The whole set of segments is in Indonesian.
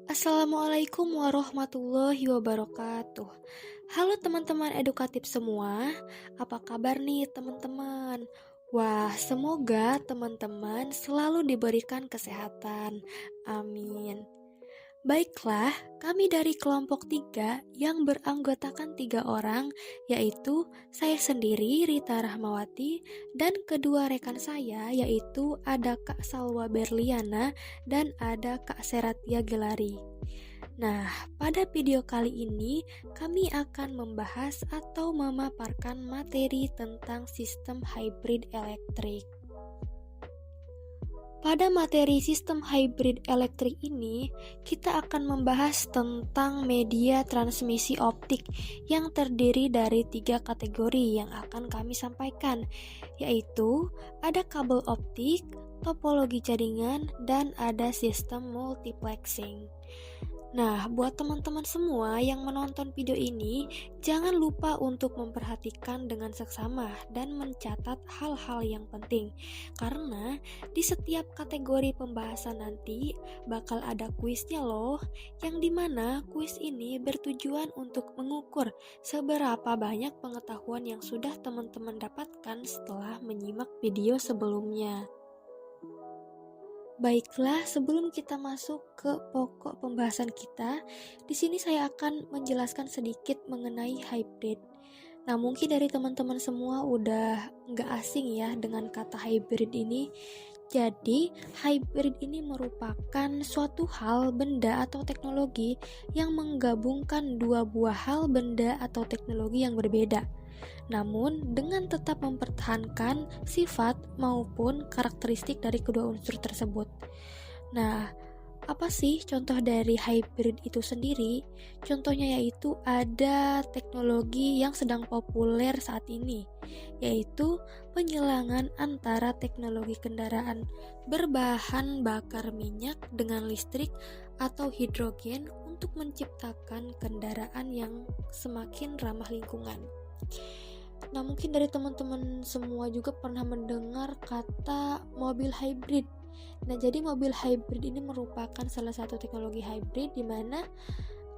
Assalamualaikum warahmatullahi wabarakatuh. Halo teman-teman edukatif semua, apa kabar nih teman-teman? Wah, semoga teman-teman selalu diberikan kesehatan. Amin. Baiklah, kami dari kelompok 3 yang beranggotakan 3 orang, yaitu saya sendiri Rita Rahmawati dan kedua rekan saya, yaitu ada Kak Salwa Berliana dan ada Kak Seratia Gelari. Nah, pada video kali ini kami akan membahas atau memaparkan materi tentang sistem hybrid elektrik. Pada materi sistem hybrid elektrik ini, kita akan membahas tentang media transmisi optik yang terdiri dari 3 kategori yang akan kami sampaikan, yaitu ada kabel optik, topologi jaringan, dan ada sistem multiplexing. Nah, buat teman-teman semua yang menonton video ini, jangan lupa untuk memperhatikan dengan seksama dan mencatat hal-hal yang penting. Karena di setiap kategori pembahasan nanti bakal ada kuisnya loh, yang dimana kuis ini bertujuan untuk mengukur seberapa banyak pengetahuan yang sudah teman-teman dapatkan setelah menyimak video sebelumnya. Baiklah, sebelum kita masuk ke pokok pembahasan kita, di sini saya akan menjelaskan sedikit mengenai hybrid. Nah, mungkin dari teman-teman semua udah nggak asing ya dengan kata hybrid ini. Jadi, hybrid ini merupakan suatu hal, benda, atau teknologi yang menggabungkan dua buah hal, benda, atau teknologi yang berbeda. Namun, dengan tetap mempertahankan sifat maupun karakteristik dari kedua unsur tersebut. Nah, apa sih contoh dari hybrid itu sendiri? Contohnya yaitu ada teknologi yang sedang populer saat ini, yaitu penyelangan antara teknologi kendaraan berbahan bakar minyak dengan listrik atau hidrogen untuk menciptakan kendaraan yang semakin ramah lingkungan. Nah, mungkin dari teman-teman semua juga pernah mendengar kata mobil hybrid. Nah, jadi mobil hybrid ini merupakan salah satu teknologi hybrid di mana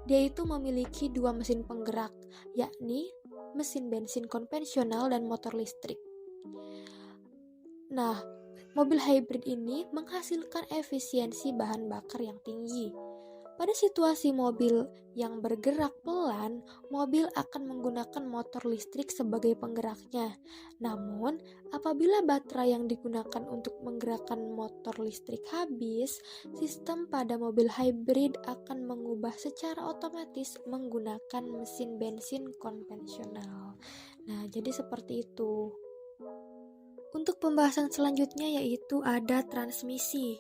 dia itu memiliki dua mesin penggerak, yakni mesin bensin konvensional dan motor listrik. Nah, mobil hybrid ini menghasilkan efisiensi bahan bakar yang tinggi. Pada situasi mobil yang bergerak pelan, mobil akan menggunakan motor listrik sebagai penggeraknya. Namun, apabila baterai yang digunakan untuk menggerakkan motor listrik habis, sistem pada mobil hybrid akan mengubah secara otomatis menggunakan mesin bensin konvensional. Nah, jadi seperti itu. Untuk pembahasan selanjutnya yaitu ada transmisi.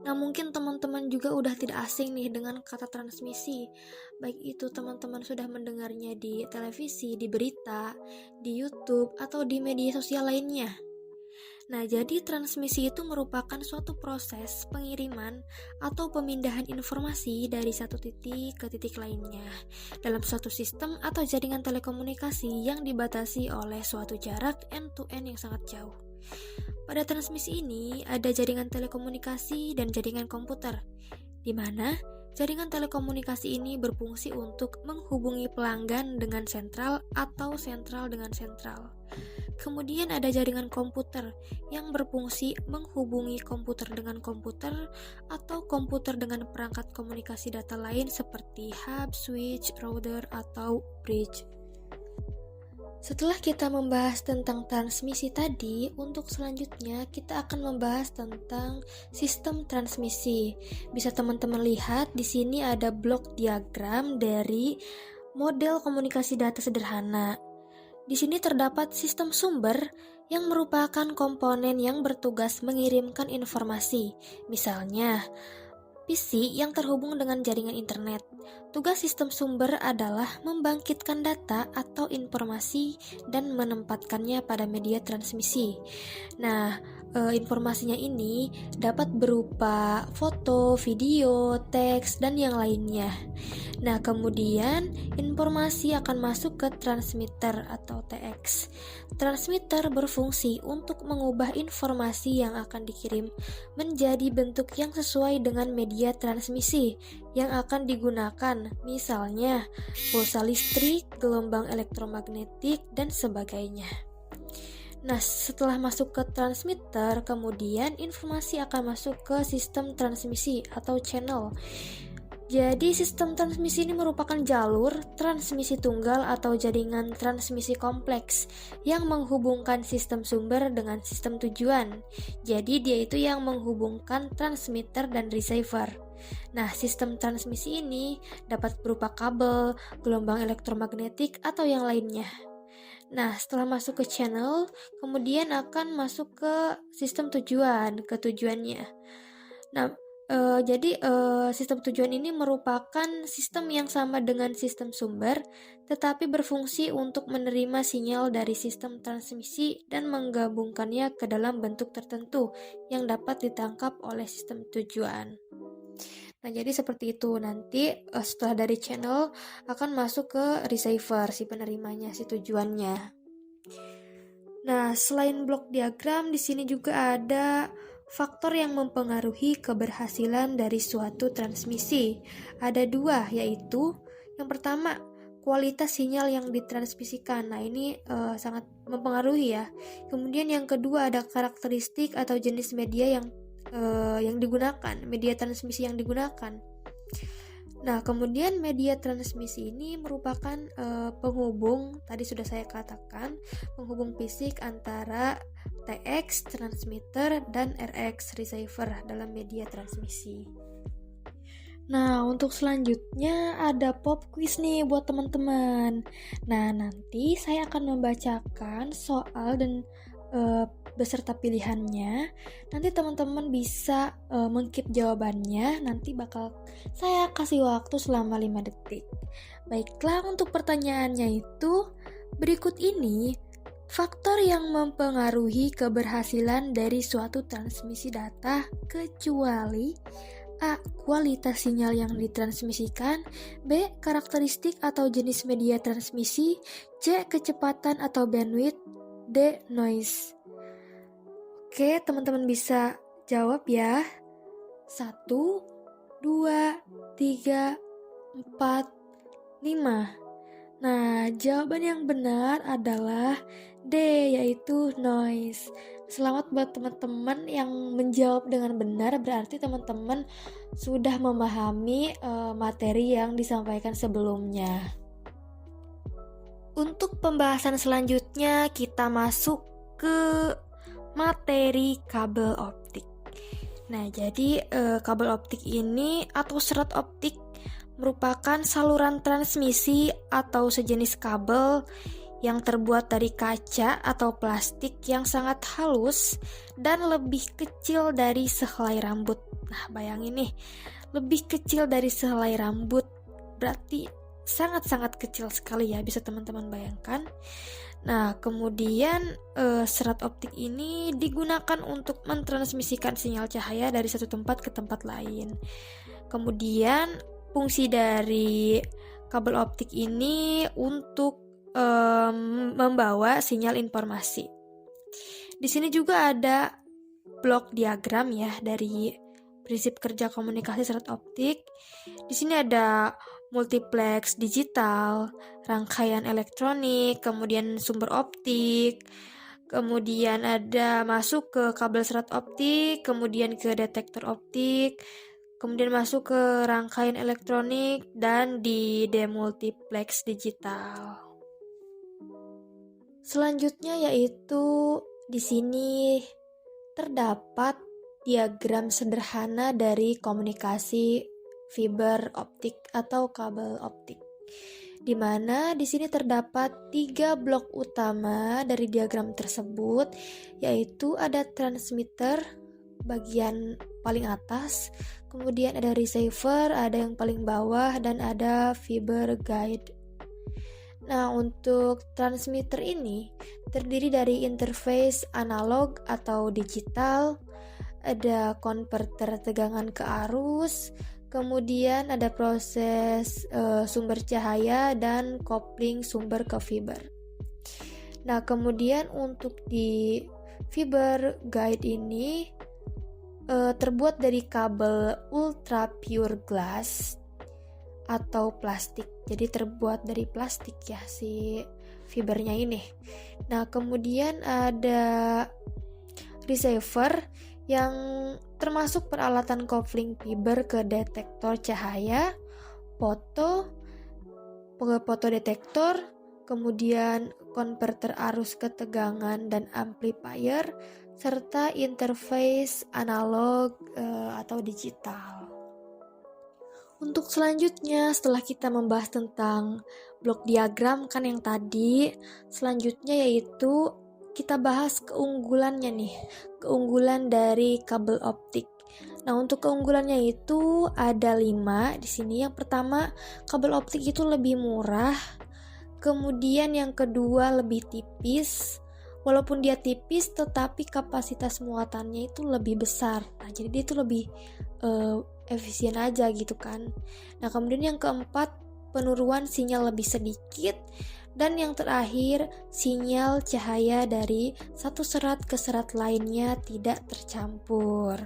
Nah, mungkin teman-teman juga udah tidak asing nih dengan kata transmisi. Baik itu teman-teman sudah mendengarnya di televisi, di berita, di YouTube, atau di media sosial lainnya. Nah, jadi transmisi itu merupakan suatu proses pengiriman atau pemindahan informasi dari satu titik ke titik lainnya dalam suatu sistem atau jaringan telekomunikasi yang dibatasi oleh suatu jarak end-to-end yang sangat jauh. Pada transmisi ini ada jaringan telekomunikasi dan jaringan komputer, di mana jaringan telekomunikasi ini berfungsi untuk menghubungi pelanggan dengan sentral atau sentral dengan sentral. Kemudian ada jaringan komputer yang berfungsi menghubungi komputer dengan komputer atau komputer dengan perangkat komunikasi data lain seperti hub, switch, router, atau bridge. Setelah kita membahas tentang transmisi tadi, untuk selanjutnya kita akan membahas tentang sistem transmisi. Bisa teman-teman lihat di sini ada blok diagram dari model komunikasi data sederhana. Di sini terdapat sistem sumber yang merupakan komponen yang bertugas mengirimkan informasi. Misalnya, PC yang terhubung dengan jaringan internet. Tugas sistem sumber adalah membangkitkan data atau informasi dan menempatkannya pada media transmisi. Nah, informasinya ini dapat berupa foto, video, teks, dan yang lainnya. Nah, kemudian informasi akan masuk ke transmitter atau TX. Transmitter berfungsi untuk mengubah informasi yang akan dikirim menjadi bentuk yang sesuai dengan media transmisi yang akan digunakan, misalnya pulsa listrik, gelombang elektromagnetik, dan sebagainya. Nah, setelah masuk ke transmitter, kemudian informasi akan masuk ke sistem transmisi atau channel. Jadi, sistem transmisi ini merupakan jalur transmisi tunggal atau jaringan transmisi kompleks yang menghubungkan sistem sumber dengan sistem tujuan. Jadi, dia itu yang menghubungkan transmitter dan receiver. Nah, sistem transmisi ini dapat berupa kabel, gelombang elektromagnetik, atau yang lainnya. Nah, setelah masuk ke channel, kemudian akan masuk ke sistem tujuan, ke tujuannya. Nah, jadi sistem tujuan ini merupakan sistem yang sama dengan sistem sumber, tetapi berfungsi untuk menerima sinyal dari sistem transmisi dan menggabungkannya ke dalam bentuk tertentu yang dapat ditangkap oleh sistem tujuan. Nah, jadi seperti itu. Nanti setelah dari channel akan masuk ke receiver, si penerimanya, si tujuannya. Nah, selain blok diagram, di sini juga ada faktor yang mempengaruhi keberhasilan dari suatu transmisi. Ada dua, yaitu yang pertama, kualitas sinyal yang ditransmisikan. Nah, ini sangat mempengaruhi ya. Kemudian yang kedua ada karakteristik atau jenis media yang digunakan, media transmisi yang digunakan. Nah, kemudian media transmisi ini merupakan penghubung, tadi sudah saya katakan, penghubung fisik antara TX transmitter dan RX receiver dalam media transmisi. Nah, untuk selanjutnya ada pop quiz nih buat teman-teman. Nah, nanti saya akan membacakan soal dan beserta pilihannya. Nanti teman-teman bisa mengkeep jawabannya. Nanti bakal saya kasih waktu selama 5 detik. Baiklah, untuk pertanyaannya itu berikut ini faktor yang mempengaruhi keberhasilan dari suatu transmisi data kecuali A. Kualitas sinyal yang ditransmisikan, B. Karakteristik atau jenis media transmisi, C. Kecepatan atau bandwidth, D. Noise. Oke, teman-teman bisa jawab ya. 1, 2, 3, 4, 5. Nah, jawaban yang benar adalah D, yaitu noise. Selamat buat teman-teman yang menjawab dengan benar, berarti teman-teman sudah memahami materi yang disampaikan sebelumnya. Untuk pembahasan selanjutnya, kita masuk ke materi kabel optik. Nah, jadi kabel optik ini atau serat optik merupakan saluran transmisi atau sejenis kabel yang terbuat dari kaca atau plastik yang sangat halus dan lebih kecil dari sehelai rambut. Nah, bayangin nih, lebih kecil dari sehelai rambut, berarti sangat-sangat kecil sekali ya, bisa teman-teman bayangkan. Nah, kemudian serat optik ini digunakan untuk mentransmisikan sinyal cahaya dari satu tempat ke tempat lain. Kemudian fungsi dari kabel optik ini untuk membawa sinyal informasi. Di sini juga ada blok diagram ya dari prinsip kerja komunikasi serat optik. Di sini ada multiplex digital, rangkaian elektronik, kemudian sumber optik, kemudian ada masuk ke kabel serat optik, kemudian ke detektor optik, kemudian masuk ke rangkaian elektronik, dan di demultiplex digital. Selanjutnya yaitu di sini terdapat diagram sederhana dari komunikasi fiber optik atau kabel optik, di mana di sini terdapat 3 blok utama dari diagram tersebut, yaitu ada transmitter bagian paling atas, kemudian ada receiver, ada yang paling bawah, dan ada fiber guide. Nah, untuk transmitter ini terdiri dari interface analog atau digital, ada konverter tegangan ke arus, kemudian ada proses sumber cahaya dan kopling sumber ke fiber. Nah, kemudian untuk di fiber guide ini terbuat dari kabel ultra pure glass atau plastik. Jadi terbuat dari plastik ya si fibernya ini. Nah, kemudian ada receiver yang termasuk peralatan kopling fiber ke detektor cahaya, fotodetektor, kemudian konverter arus ketegangan dan amplifier, serta interface analog atau digital. Untuk selanjutnya, setelah kita membahas tentang blok diagram kan yang tadi, selanjutnya yaitu kita bahas keunggulannya nih, keunggulan dari kabel optik. Nah, untuk keunggulannya itu ada 5 di sini. Yang pertama, kabel optik itu lebih murah. Kemudian yang kedua lebih tipis. Walaupun dia tipis, tetapi kapasitas muatannya itu lebih besar. Nah, jadi dia itu lebih efisien aja gitu kan. Nah, kemudian yang keempat, penurunan sinyal lebih sedikit. Dan yang terakhir, sinyal cahaya dari satu serat ke serat lainnya tidak tercampur.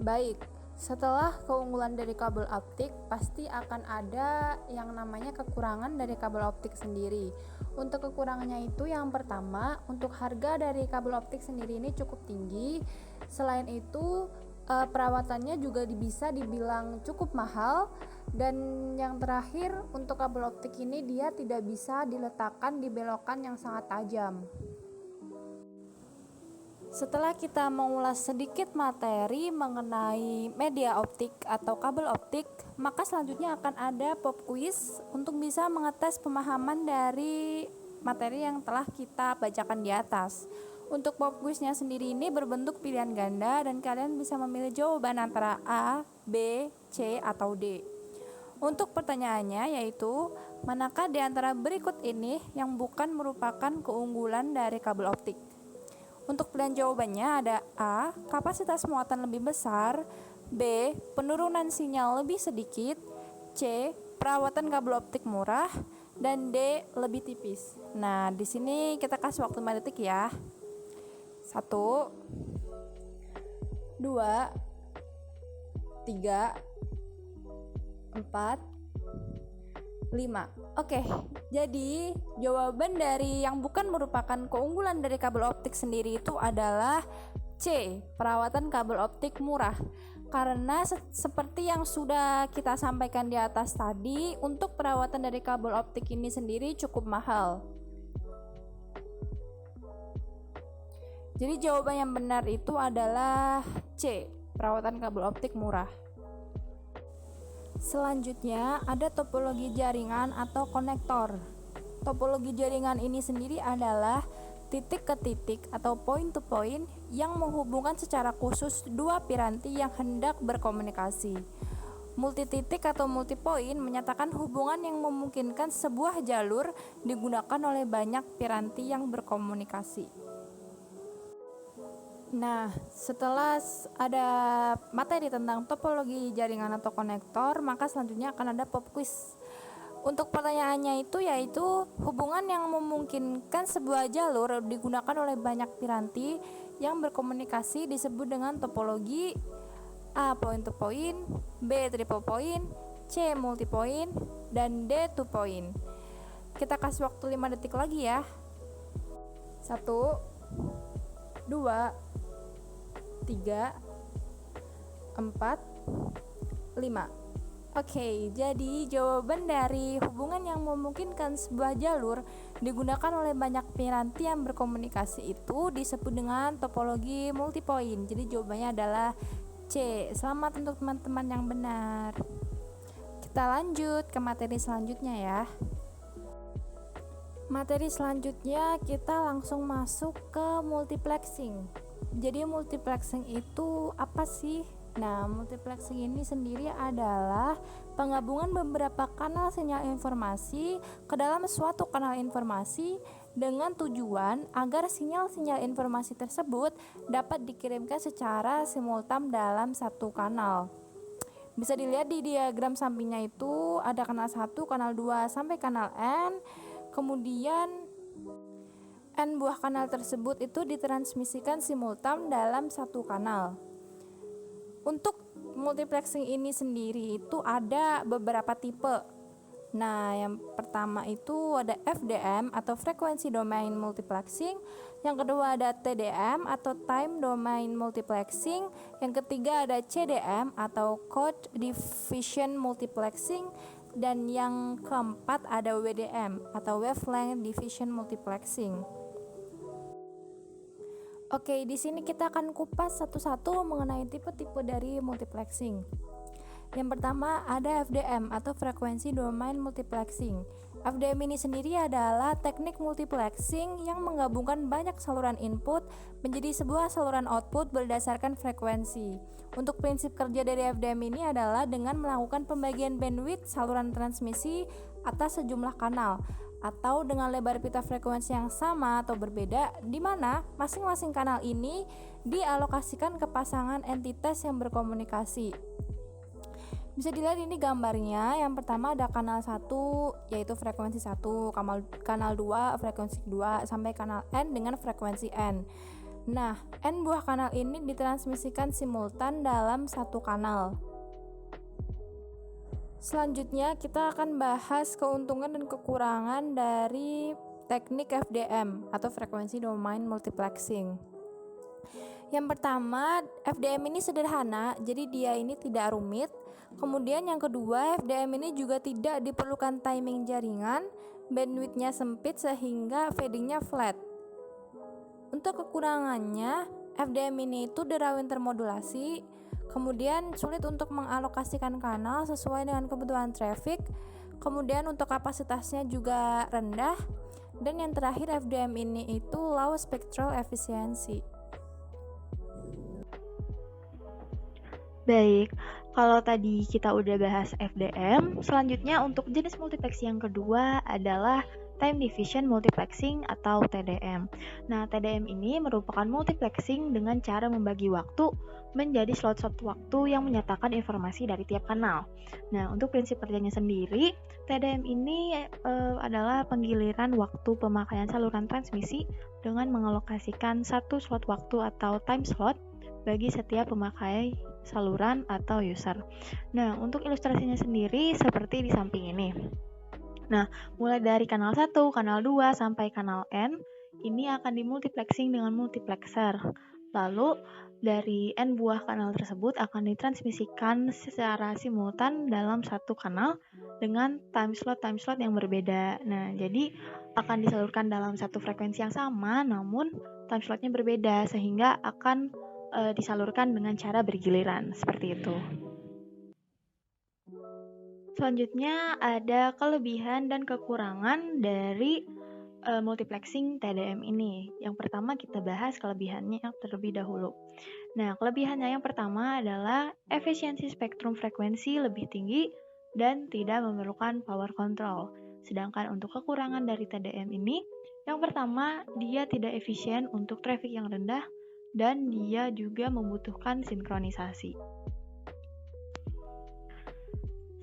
Baik, setelah keunggulan dari kabel optik, pasti akan ada yang namanya kekurangan dari kabel optik sendiri. Untuk kekurangannya itu yang pertama, untuk harga dari kabel optik sendiri ini cukup tinggi. Selain itu, perawatannya juga bisa dibilang cukup mahal. Dan yang terakhir, untuk kabel optik ini dia tidak bisa diletakkan di belokan yang sangat tajam. Setelah kita mengulas sedikit materi mengenai media optik atau kabel optik, maka selanjutnya akan ada pop quiz untuk bisa mengetes pemahaman dari materi yang telah kita bacakan di atas. Untuk pop quiznya sendiri ini berbentuk pilihan ganda dan kalian bisa memilih jawaban antara A, B, C, atau D. Untuk pertanyaannya yaitu, manakah di antara berikut ini yang bukan merupakan keunggulan dari kabel optik? Untuk pilihan jawabannya ada A, kapasitas muatan lebih besar, B, penurunan sinyal lebih sedikit, C, perawatan kabel optik murah, dan D, lebih tipis. Nah, di sini kita kasih waktu 5 detik ya. 1, 2, 3, 4, 5. Oke, jadi jawaban dari yang bukan merupakan keunggulan dari kabel optik sendiri itu adalah C, perawatan kabel optik murah. Karena seperti yang sudah kita sampaikan di atas tadi, untuk perawatan dari kabel optik ini sendiri cukup mahal. Jadi jawaban yang benar itu adalah C, perawatan kabel optik murah. Selanjutnya ada topologi jaringan atau konektor. Topologi jaringan ini sendiri adalah titik ke titik atau point to point yang menghubungkan secara khusus dua piranti yang hendak berkomunikasi. Multititik atau multipoint menyatakan hubungan yang memungkinkan sebuah jalur digunakan oleh banyak piranti yang berkomunikasi. Nah, setelah ada materi tentang topologi jaringan atau konektor, maka selanjutnya akan ada pop quiz. Untuk pertanyaannya itu yaitu hubungan yang memungkinkan sebuah jalur digunakan oleh banyak piranti yang berkomunikasi disebut dengan topologi A point to point, B triple point, C multi point, dan D two point. Kita kasih waktu 5 detik lagi ya. 1, 2, 3, 4, 5. Oke, jadi jawaban dari hubungan yang memungkinkan sebuah jalur digunakan oleh banyak piranti yang berkomunikasi itu disebut dengan topologi multipoint. Jadi jawabannya adalah C. Selamat untuk teman-teman yang benar. Kita lanjut ke materi selanjutnya ya. Materi selanjutnya kita langsung masuk ke multiplexing. Jadi multiplexing itu apa sih? Nah, multiplexing ini sendiri adalah penggabungan beberapa kanal sinyal informasi ke dalam suatu kanal informasi dengan tujuan agar sinyal-sinyal informasi tersebut dapat dikirimkan secara simultan dalam satu kanal. Bisa dilihat di diagram sampingnya itu ada kanal 1, kanal 2 sampai kanal N. Kemudian N buah kanal tersebut itu ditransmisikan simultan dalam satu kanal. Untuk multiplexing ini sendiri itu ada beberapa tipe. Nah, yang pertama itu ada FDM atau Frequency Domain Multiplexing. Yang kedua ada TDM atau Time Domain Multiplexing. Yang ketiga ada CDM atau Code Division Multiplexing. Dan yang keempat ada WDM atau Wavelength Division Multiplexing. Oke, di sini kita akan kupas satu-satu mengenai tipe-tipe dari multiplexing. Yang pertama ada FDM atau Frequency Domain Multiplexing. FDM ini sendiri adalah teknik multiplexing yang menggabungkan banyak saluran input menjadi sebuah saluran output berdasarkan frekuensi. Untuk prinsip kerja dari FDM ini adalah dengan melakukan pembagian bandwidth saluran transmisi atas sejumlah kanal atau dengan lebar pita frekuensi yang sama atau berbeda, di mana masing-masing kanal ini dialokasikan ke pasangan entitas yang berkomunikasi. Bisa dilihat ini gambarnya. Yang pertama ada kanal 1 yaitu frekuensi 1, kanal 2 frekuensi 2 sampai kanal N dengan frekuensi N. Nah, N buah kanal ini ditransmisikan simultan dalam satu kanal. Selanjutnya kita akan bahas keuntungan dan kekurangan dari teknik FDM atau Frequency Domain Multiplexing. Yang pertama, FDM ini sederhana, jadi dia ini tidak rumit. Kemudian yang kedua, FDM ini juga tidak diperlukan timing jaringan, bandwidth-nya sempit sehingga fading-nya flat. Untuk kekurangannya, FDM ini itu derawin termodulasi, kemudian sulit untuk mengalokasikan kanal sesuai dengan kebutuhan traffic, kemudian untuk kapasitasnya juga rendah, dan yang terakhir FDM ini itu low spectral efficiency. Baik, kalau tadi kita udah bahas FDM, selanjutnya untuk jenis multiplexing yang kedua adalah Time Division Multiplexing atau TDM. Nah, TDM ini merupakan multiplexing dengan cara membagi waktu menjadi slot-slot waktu yang menyatakan informasi dari tiap kanal. Nah, untuk prinsip kerjanya sendiri, TDM ini adalah penggiliran waktu pemakaian saluran transmisi dengan mengalokasikan satu slot waktu atau time slot bagi setiap pemakai saluran atau user. Nah, untuk ilustrasinya sendiri seperti di samping ini. Nah, mulai dari kanal 1, kanal 2, sampai kanal N, ini akan dimultiplexing dengan multiplexer. Lalu, dari N buah kanal tersebut akan ditransmisikan secara simultan dalam satu kanal dengan time slot yang berbeda. Nah, jadi akan disalurkan dalam satu frekuensi yang sama, namun time slotnya berbeda, sehingga akan disalurkan dengan cara bergiliran, seperti itu. Selanjutnya ada kelebihan dan kekurangan dari multiplexing TDM ini. Yang pertama kita bahas kelebihannya terlebih dahulu. Nah, kelebihannya yang pertama adalah efisiensi spektrum frekuensi lebih tinggi dan tidak memerlukan power control. Sedangkan untuk kekurangan dari TDM ini, yang pertama dia tidak efisien untuk traffic yang rendah dan dia juga membutuhkan sinkronisasi.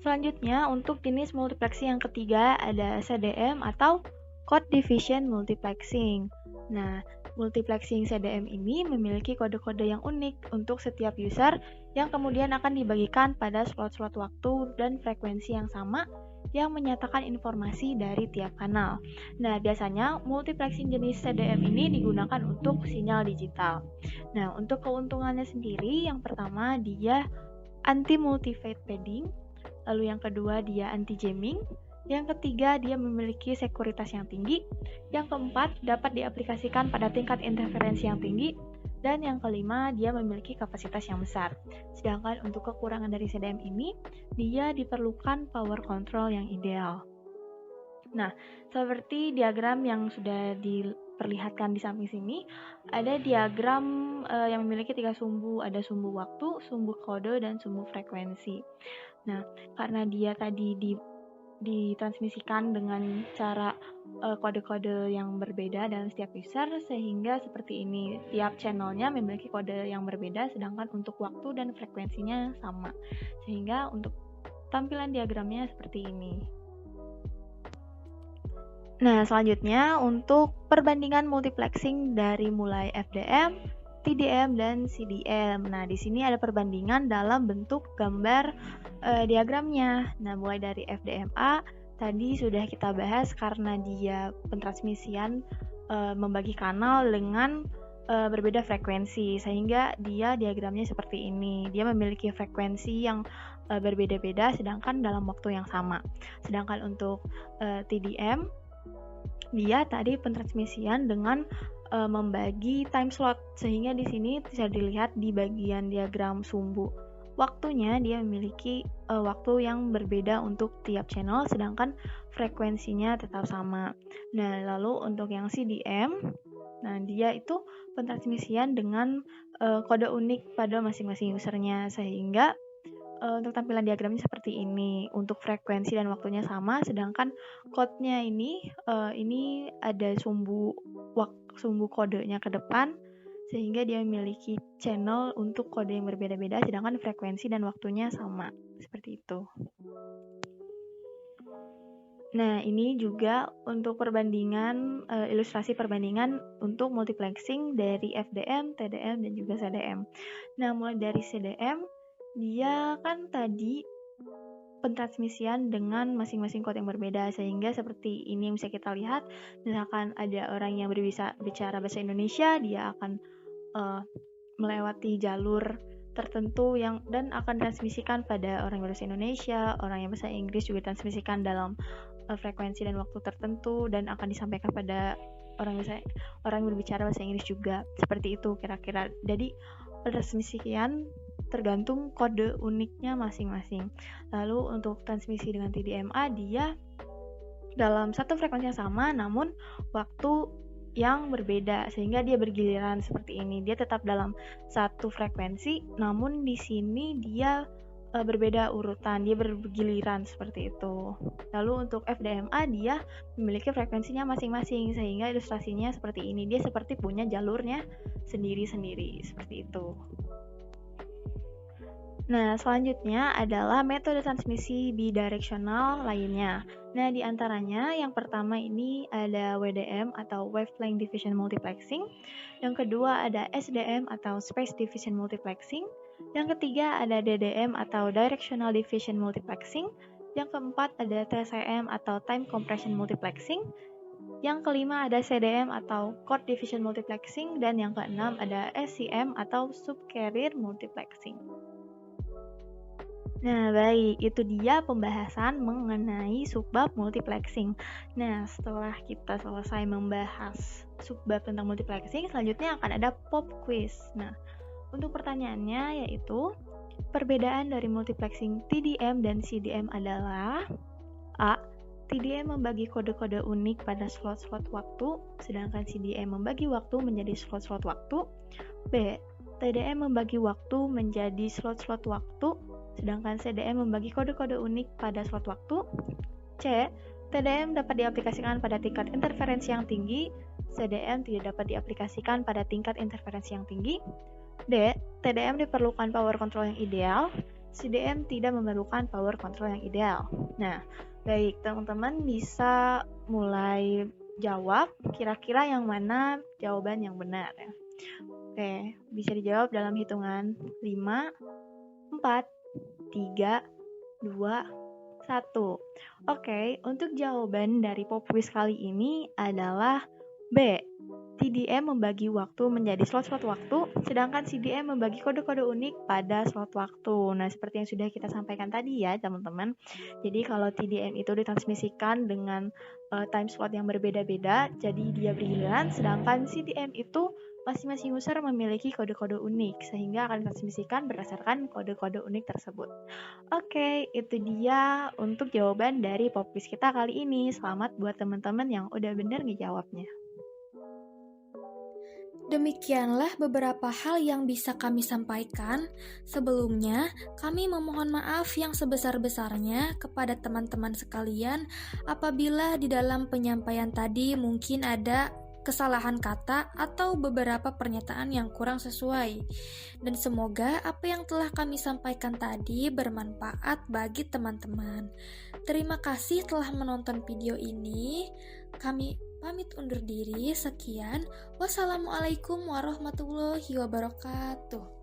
Selanjutnya, untuk jenis multiplexing yang ketiga ada CDM atau Code Division Multiplexing. Nah, multiplexing CDM ini memiliki kode-kode yang unik untuk setiap user yang kemudian akan dibagikan pada slot-slot waktu dan frekuensi yang sama yang menyatakan informasi dari tiap kanal. Nah, biasanya multiplexing jenis CDM ini digunakan untuk sinyal digital. Nah, untuk keuntungannya sendiri, yang pertama dia anti-multi-fade padding, lalu yang kedua dia anti-jamming, yang ketiga dia memiliki sekuritas yang tinggi, yang keempat dapat diaplikasikan pada tingkat interferensi yang tinggi, dan yang kelima dia memiliki kapasitas yang besar. Sedangkan untuk kekurangan dari CDM ini, dia diperlukan power control yang ideal. Nah, seperti diagram yang sudah perlihatkan di samping sini, ada diagram yang memiliki 3 sumbu, ada sumbu waktu, sumbu kode, dan sumbu frekuensi. Nah, karena dia tadi ditransmisikan dengan cara kode-kode yang berbeda dalam setiap user, sehingga seperti ini, tiap channelnya memiliki kode yang berbeda, sedangkan untuk waktu dan frekuensinya sama, sehingga untuk tampilan diagramnya seperti ini. Nah, selanjutnya untuk perbandingan multiplexing dari mulai FDM, TDM, dan CDM. Nah, di sini ada perbandingan dalam bentuk gambar diagramnya. Nah, mulai dari FDMA tadi sudah kita bahas karena dia pentransmisian membagi kanal dengan berbeda frekuensi, sehingga dia diagramnya seperti ini. Dia memiliki frekuensi yang berbeda-beda sedangkan dalam waktu yang sama. Sedangkan untuk TDM, dia tadi pentransmisian dengan membagi time slot, sehingga di sini bisa dilihat di bagian diagram sumbu waktunya dia memiliki waktu yang berbeda untuk tiap channel, sedangkan frekuensinya tetap sama. Nah, lalu untuk yang CDM, nah dia itu pentransmisian dengan kode unik pada masing-masing usernya, sehingga untuk tampilan diagramnya seperti ini. Untuk frekuensi dan waktunya sama, sedangkan code-nya ini ada sumbu kodenya ke depan, sehingga dia memiliki channel untuk kode yang berbeda-beda, sedangkan frekuensi dan waktunya sama. Seperti itu. Nah, ini juga untuk perbandingan, ilustrasi perbandingan untuk multiplexing dari FDM, TDM, dan juga CDM. Nah, mulai dari CDM, dia kan tadi pentransmisian dengan masing-masing kode yang berbeda, sehingga seperti ini yang bisa kita lihat, misalkan ada orang yang bicara bahasa Indonesia, dia akan melewati jalur tertentu dan akan transmisikan pada orang yang bahasa Indonesia, orang yang bahasa Inggris juga transmisikan dalam frekuensi dan waktu tertentu, dan akan disampaikan pada orang yang berbicara bahasa Inggris juga. Seperti itu kira-kira. Jadi transmisian tergantung kode uniknya masing-masing. Lalu untuk transmisi dengan TDMA, dia dalam satu frekuensi yang sama namun waktu yang berbeda, sehingga dia bergiliran seperti ini. Dia tetap dalam satu frekuensi, namun di sini dia berbeda urutan, dia bergiliran seperti itu. Lalu untuk FDMA, dia memiliki frekuensinya masing-masing, sehingga ilustrasinya seperti ini. Dia seperti punya jalurnya sendiri-sendiri, seperti itu. Nah, selanjutnya adalah metode transmisi bidireksional lainnya. Nah, di antaranya yang pertama ini ada WDM atau Wavelength Division Multiplexing. Yang kedua ada SDM atau Space Division Multiplexing. Yang ketiga ada DDM atau Directional Division Multiplexing. Yang keempat ada TCM atau Time Compression Multiplexing. Yang kelima ada CDM atau Chord Division Multiplexing. Dan yang keenam ada SCM atau Subcarrier Multiplexing. Nah, baik, itu dia pembahasan mengenai subbab multiplexing. Nah, setelah kita selesai membahas subbab tentang multiplexing, selanjutnya akan ada pop quiz. Nah, untuk pertanyaannya yaitu, perbedaan dari multiplexing TDM dan CDM adalah A. TDM membagi kode-kode unik pada slot-slot waktu, sedangkan CDM membagi waktu menjadi slot-slot waktu. B. TDM membagi waktu menjadi slot-slot waktu, sedangkan CDM membagi kode-kode unik pada slot waktu. C. TDM dapat diaplikasikan pada tingkat interferensi yang tinggi, CDM tidak dapat diaplikasikan pada tingkat interferensi yang tinggi. D. TDM diperlukan power control yang ideal, CDM tidak memerlukan power control yang ideal. Nah, baik, teman-teman bisa mulai jawab kira-kira yang mana jawaban yang benar ya. Oke, bisa dijawab dalam hitungan 5, 4, 3, 2, 1. Oke, untuk jawaban dari pop quiz kali ini adalah B. TDM membagi waktu menjadi slot-slot waktu, sedangkan CDM membagi kode-kode unik pada slot waktu. Nah, seperti yang sudah kita sampaikan tadi ya, teman-teman. Jadi, kalau TDM itu ditransmisikan dengan time slot yang berbeda-beda, jadi dia bergiliran, sedangkan CDM itu masing-masing user memiliki kode-kode unik, sehingga akan ditransmisikan berdasarkan kode-kode unik tersebut. Oke, itu dia untuk jawaban dari pop quiz kita kali ini. Selamat buat teman-teman yang udah bener ngejawabnya. Demikianlah beberapa hal yang bisa kami sampaikan. Sebelumnya, kami memohon maaf yang sebesar-besarnya kepada teman-teman sekalian apabila di dalam penyampaian tadi mungkin ada kesalahan kata atau beberapa pernyataan yang kurang sesuai. Dan semoga apa yang telah kami sampaikan tadi bermanfaat bagi teman-teman. Terima kasih telah menonton video ini. Kami pamit undur diri. Sekian. Wassalamualaikum warahmatullahi wabarakatuh.